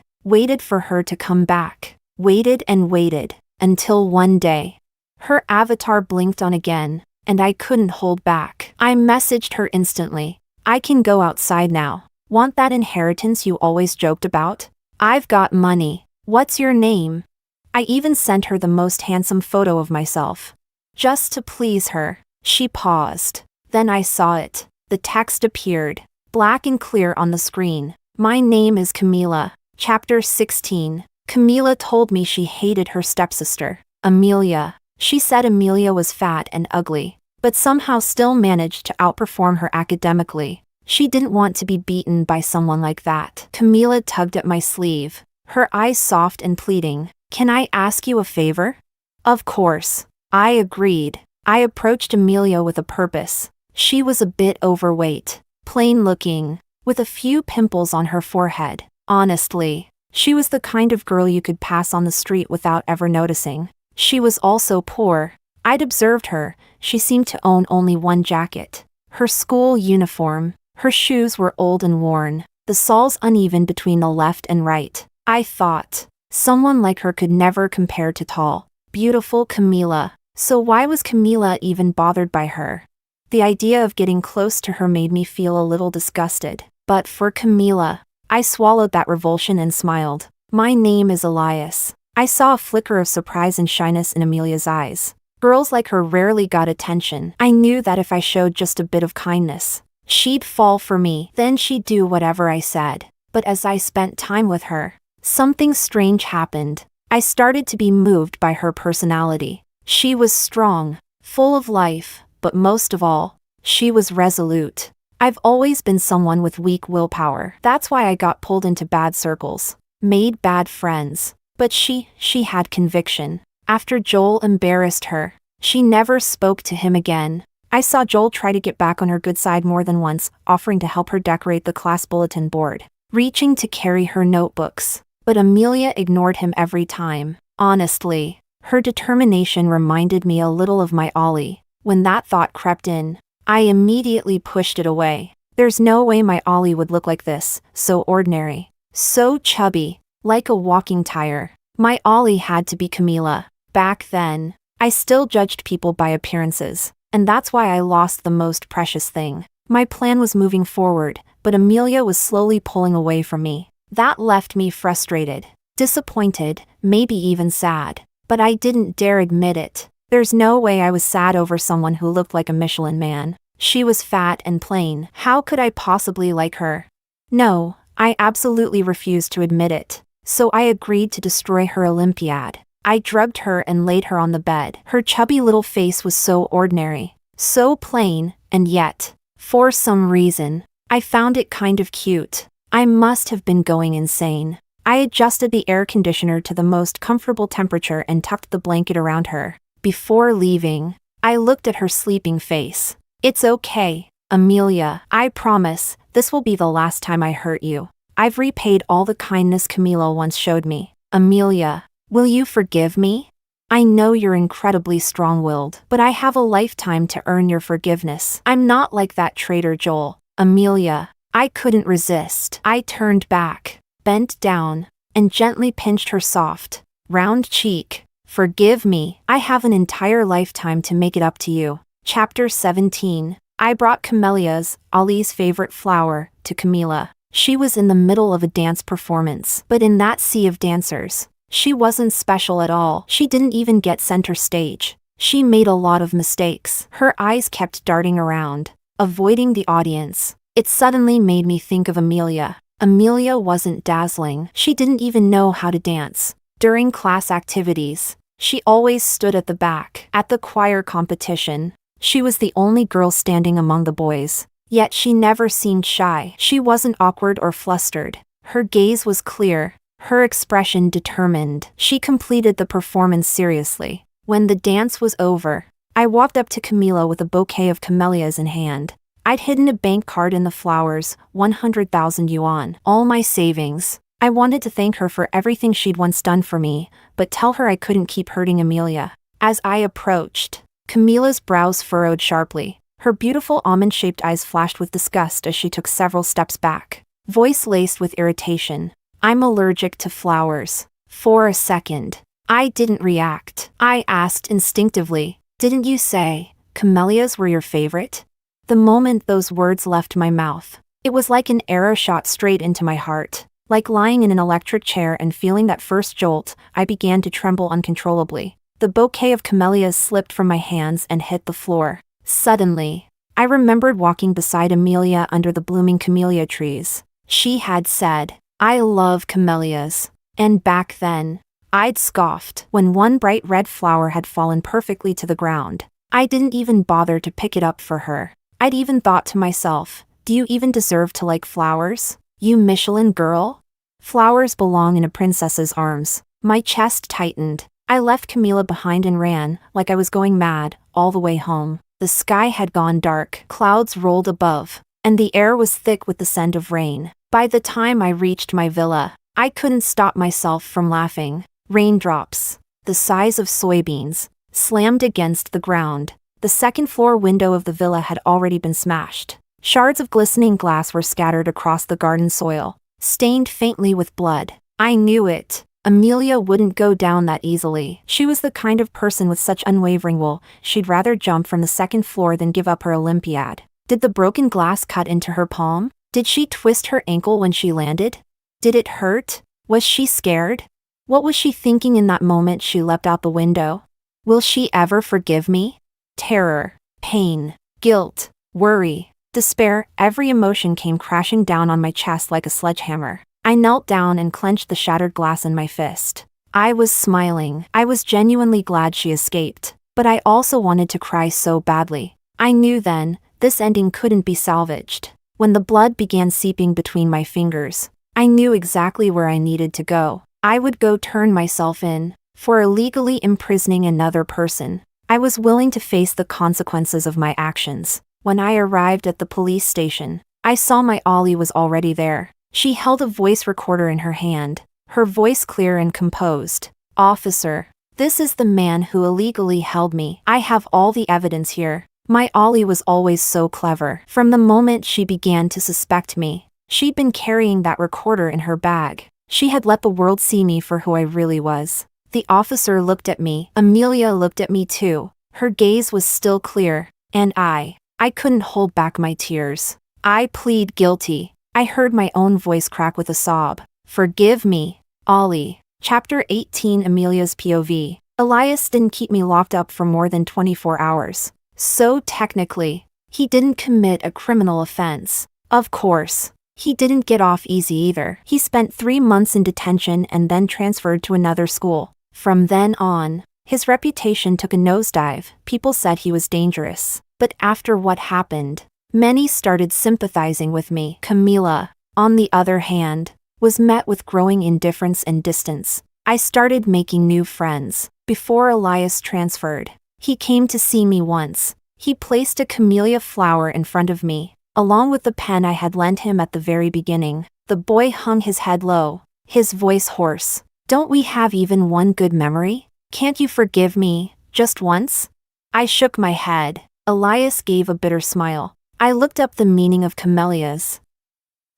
for her to come back. Waited and waited, until one day, her avatar blinked on again, and I couldn't hold back. I messaged her instantly. I can go outside now. Want that inheritance you always joked about? I've got money. What's your name? I even sent her the most handsome photo of myself. Just to please her. She paused. Then I saw it. The text appeared, black and clear on the screen. My name is Camila. Chapter 16. Camila told me she hated her stepsister, Amelia. She said Amelia was fat and ugly, but somehow still managed to outperform her academically. She didn't want to be beaten by someone like that. Camila tugged at my sleeve, her eyes soft and pleading. Can I ask you a favor? Of course. I agreed. I approached Amelia with a purpose. She was a bit overweight, plain looking, with a few pimples on her forehead. Honestly, she was the kind of girl you could pass on the street without ever noticing. She was also poor. I'd observed her. She seemed to own only one jacket. Her school uniform. Her shoes were old and worn, the soles uneven between the left and right. I thought, someone like her could never compare to tall, beautiful Camila. So why was Camila even bothered by her? The idea of getting close to her made me feel a little disgusted. But for Camila, I swallowed that revulsion and smiled. My name is Elias. I saw a flicker of surprise and shyness in Amelia's eyes. Girls like her rarely got attention. I knew that if I showed just a bit of kindness, she'd fall for me. Then she'd do whatever I said. But as I spent time with her, something strange happened. I started to be moved by her personality. She was strong, full of life, but most of all, she was resolute. I've always been someone with weak willpower. That's why I got pulled into bad circles, made bad friends. But she had conviction. After Joel embarrassed her, she never spoke to him again. I saw Joel try to get back on her good side more than once, offering to help her decorate the class bulletin board, reaching to carry her notebooks. But Amelia ignored him every time. Honestly, her determination reminded me a little of my Ollie. When that thought crept in, I immediately pushed it away. There's no way my Ollie would look like this, so ordinary, so chubby, like a walking tire. My Ollie had to be Camila. Back then, I still judged people by appearances, and that's why I lost the most precious thing. My plan was moving forward, but Amelia was slowly pulling away from me. That left me frustrated, disappointed, maybe even sad. But I didn't dare admit it. There's no way I was sad over someone who looked like a Michelin man. She was fat and plain. How could I possibly like her? No, I absolutely refused to admit it. So I agreed to destroy her Olympiad. I drugged her and laid her on the bed. Her chubby little face was so ordinary, so plain, and yet, for some reason, I found it kind of cute. I must have been going insane. I adjusted the air conditioner to the most comfortable temperature and tucked the blanket around her. Before leaving, I looked at her sleeping face. It's okay, Amelia. I promise, this will be the last time I hurt you. I've repaid all the kindness Camila once showed me. Amelia, will you forgive me? I know you're incredibly strong-willed, but I have a lifetime to earn your forgiveness. I'm not like that traitor Joel. Amelia, I couldn't resist. I turned back, bent down, and gently pinched her soft, round cheek. Forgive me. I have an entire lifetime to make it up to you. Chapter 17. I brought camellias, Ali's favorite flower, to Camila. She was in the middle of a dance performance, but in that sea of dancers, she wasn't special at all. She didn't even get center stage. She made a lot of mistakes. Her eyes kept darting around, avoiding the audience. It suddenly made me think of Amelia. Amelia wasn't dazzling. She didn't even know how to dance. During class activities, she always stood at the back. At the choir competition, she was the only girl standing among the boys. Yet she never seemed shy. She wasn't awkward or flustered. Her gaze was clear, her expression determined. She completed the performance seriously. When the dance was over, I walked up to Camila with a bouquet of camellias in hand. I'd hidden a bank card in the flowers, 100,000 yuan, all my savings. I wanted to thank her for everything she'd once done for me, but tell her I couldn't keep hurting Amelia. As I approached, Camila's brows furrowed sharply. Her beautiful almond-shaped eyes flashed with disgust as she took several steps back. Voice laced with irritation. I'm allergic to flowers. For a second, I didn't react. I asked instinctively, didn't you say camellias were your favorite? The moment those words left my mouth, it was like an arrow shot straight into my heart. Like lying in an electric chair and feeling that first jolt, I began to tremble uncontrollably. The bouquet of camellias slipped from my hands and hit the floor. Suddenly, I remembered walking beside Amelia under the blooming camellia trees. She had said, I love camellias. And back then, I'd scoffed when one bright red flower had fallen perfectly to the ground. I didn't even bother to pick it up for her. I'd even thought to myself, do you even deserve to like flowers? You Michelin girl? Flowers belong in a princess's arms. My chest tightened. I left Camila behind and ran, like I was going mad, all the way home. The sky had gone dark, clouds rolled above, and the air was thick with the scent of rain. By the time I reached my villa, I couldn't stop myself from laughing. Raindrops, the size of soybeans, slammed against the ground. The second-floor window of the villa had already been smashed. Shards of glistening glass were scattered across the garden soil, stained faintly with blood. I knew it. Amelia wouldn't go down that easily. She was the kind of person with such unwavering will, she'd rather jump from the second floor than give up her Olympiad. Did the broken glass cut into her palm? Did she twist her ankle when she landed? Did it hurt? Was she scared? What was she thinking in that moment she leapt out the window? Will she ever forgive me? Terror, pain, guilt, worry, despair, every emotion came crashing down on my chest like a sledgehammer. I knelt down and clenched the shattered glass in my fist. I was smiling. I was genuinely glad she escaped. But I also wanted to cry so badly. I knew then, this ending couldn't be salvaged. When the blood began seeping between my fingers, I knew exactly where I needed to go. I would go turn myself in. For illegally imprisoning another person, I was willing to face the consequences of my actions. When I arrived at the police station, I saw my Ollie was already there. She held a voice recorder in her hand, her voice clear and composed. Officer, this is the man who illegally held me. I have all the evidence here. My Ollie was always so clever. From the moment she began to suspect me, she'd been carrying that recorder in her bag. She had let the world see me for who I really was. The officer looked at me. Amelia looked at me too. Her gaze was still clear, and I couldn't hold back my tears. I plead guilty. I heard my own voice crack with a sob. Forgive me, Ollie. Chapter 18 Amelia's POV. Elias didn't keep me locked up for more than 24 hours. So technically, he didn't commit a criminal offense. Of course, he didn't get off easy either. He spent 3 months in detention and then transferred to another school. From then on, his reputation took a nosedive. People said he was dangerous. But after what happened, many started sympathizing with me. Camila, on the other hand, was met with growing indifference and distance. I started making new friends. Before Elias transferred, he came to see me once. He placed a camellia flower in front of me, along with the pen I had lent him at the very beginning. The boy hung his head low, his voice hoarse. Don't we have even one good memory? Can't you forgive me, just once? I shook my head. Elias gave a bitter smile. I looked up the meaning of camellias.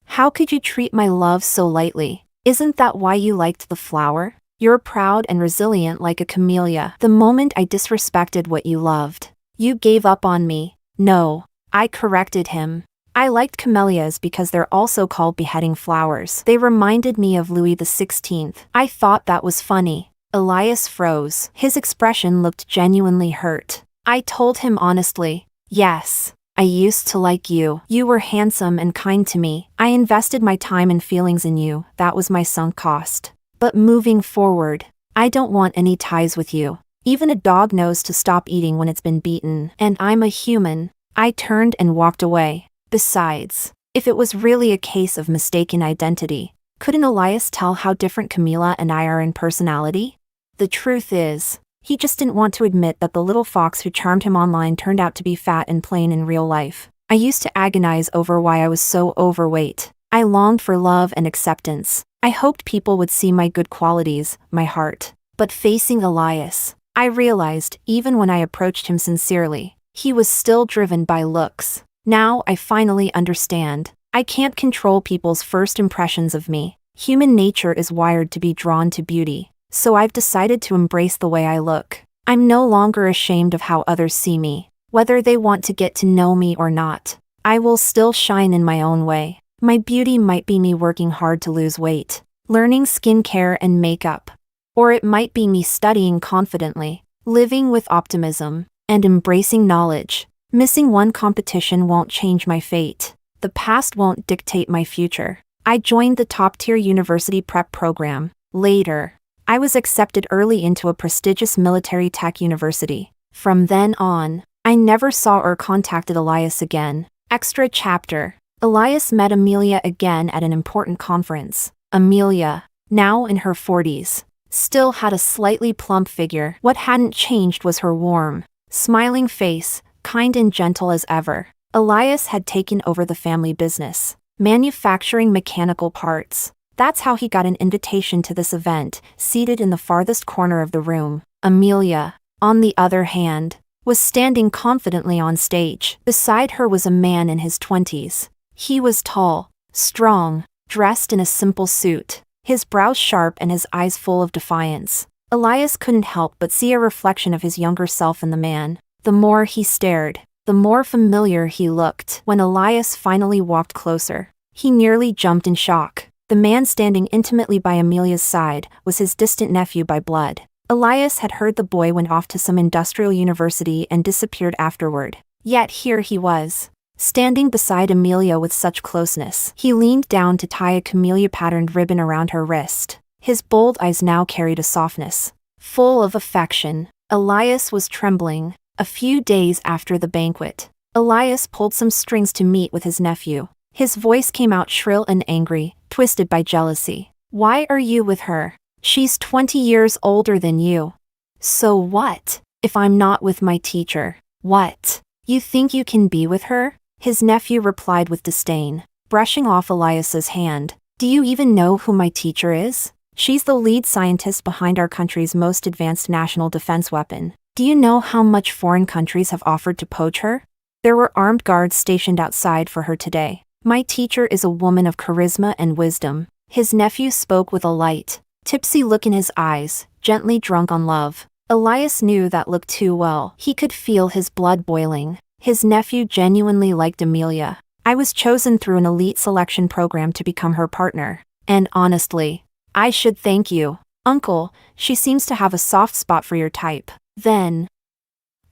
How could you treat my love so lightly? Isn't that why you liked the flower? You're proud and resilient like a camellia. The moment I disrespected what you loved, you gave up on me. No, I corrected him. I liked camellias because they're also called beheading flowers. They reminded me of Louis XVI. I thought that was funny. Elias froze. His expression looked genuinely hurt. I told him honestly, yes, I used to like you. You were handsome and kind to me. I invested my time and feelings in you. That was my sunk cost. But moving forward, I don't want any ties with you. Even a dog knows to stop eating when it's been beaten. And I'm a human. I turned and walked away. Besides, if it was really a case of mistaken identity, couldn't Elias tell how different Camila and I are in personality? The truth is, he just didn't want to admit that the little fox who charmed him online turned out to be fat and plain in real life. I used to agonize over why I was so overweight. I longed for love and acceptance. I hoped people would see my good qualities, my heart. But facing Elias, I realized, even when I approached him sincerely, he was still driven by looks. Now I finally understand. I can't control people's first impressions of me. Human nature is wired to be drawn to beauty, so I've decided to embrace the way I look. I'm no longer ashamed of how others see me. Whether they want to get to know me or not, I will still shine in my own way. My beauty might be me working hard to lose weight, learning skincare and makeup. Or it might be me studying confidently, living with optimism, and embracing knowledge. Missing one competition won't change my fate. The past won't dictate my future. I joined the top-tier university prep program. Later, I was accepted early into a prestigious military tech university. From then on, I never saw or contacted Elias again. Extra chapter. Elias met Amelia again at an important conference. Amelia, now in her 40s, still had a slightly plump figure. What hadn't changed was her warm, smiling face, kind and gentle as ever. Elias had taken over the family business, manufacturing mechanical parts. That's how he got an invitation to this event, seated in the farthest corner of the room. Amelia, on the other hand, was standing confidently on stage. Beside her was a man in his 20s. He was tall, strong, dressed in a simple suit, his brows sharp and his eyes full of defiance. Elias couldn't help but see a reflection of his younger self in the man. The more he stared, the more familiar he looked. When Elias finally walked closer, he nearly jumped in shock. The man standing intimately by Amelia's side was his distant nephew by blood. Elias had heard the boy went off to some industrial university and disappeared afterward. Yet here he was, standing beside Amelia with such closeness. He leaned down to tie a camellia-patterned ribbon around her wrist. His bold eyes now carried a softness, full of affection. Elias was trembling. A few days after the banquet, Elias pulled some strings to meet with his nephew. His voice came out shrill and angry, twisted by jealousy. Why are you with her? She's 20 years older than you. So what? If I'm not with my teacher, what? You think you can be with her? His nephew replied with disdain, brushing off Elias's hand. Do you even know who my teacher is? She's the lead scientist behind our country's most advanced national defense weapon. Do you know how much foreign countries have offered to poach her? There were armed guards stationed outside for her today. My teacher is a woman of charisma and wisdom. His nephew spoke with a light, tipsy look in his eyes, gently drunk on love. Elias knew that look too well. He could feel his blood boiling. His nephew genuinely liked Amelia. I was chosen through an elite selection program to become her partner. And honestly, I should thank you, Uncle. She seems to have a soft spot for your type. Then,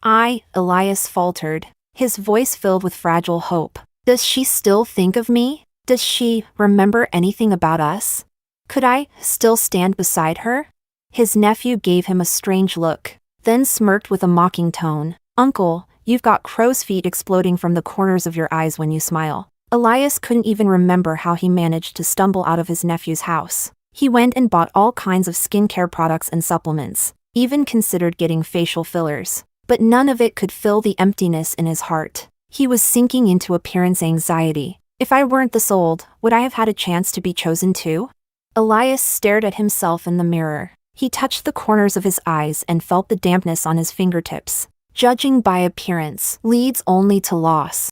Elias faltered, his voice filled with fragile hope. Does she still think of me? Does she remember anything about us? Could I still stand beside her? His nephew gave him a strange look, then smirked with a mocking tone. Uncle, you've got crow's feet exploding from the corners of your eyes when you smile. Elias couldn't even remember how he managed to stumble out of his nephew's house. He went and bought all kinds of skincare products and supplements, even considered getting facial fillers. But none of it could fill the emptiness in his heart. He was sinking into appearance anxiety. If I weren't this old, would I have had a chance to be chosen too? Elias stared at himself in the mirror. He touched the corners of his eyes and felt the dampness on his fingertips. Judging by appearance leads only to loss.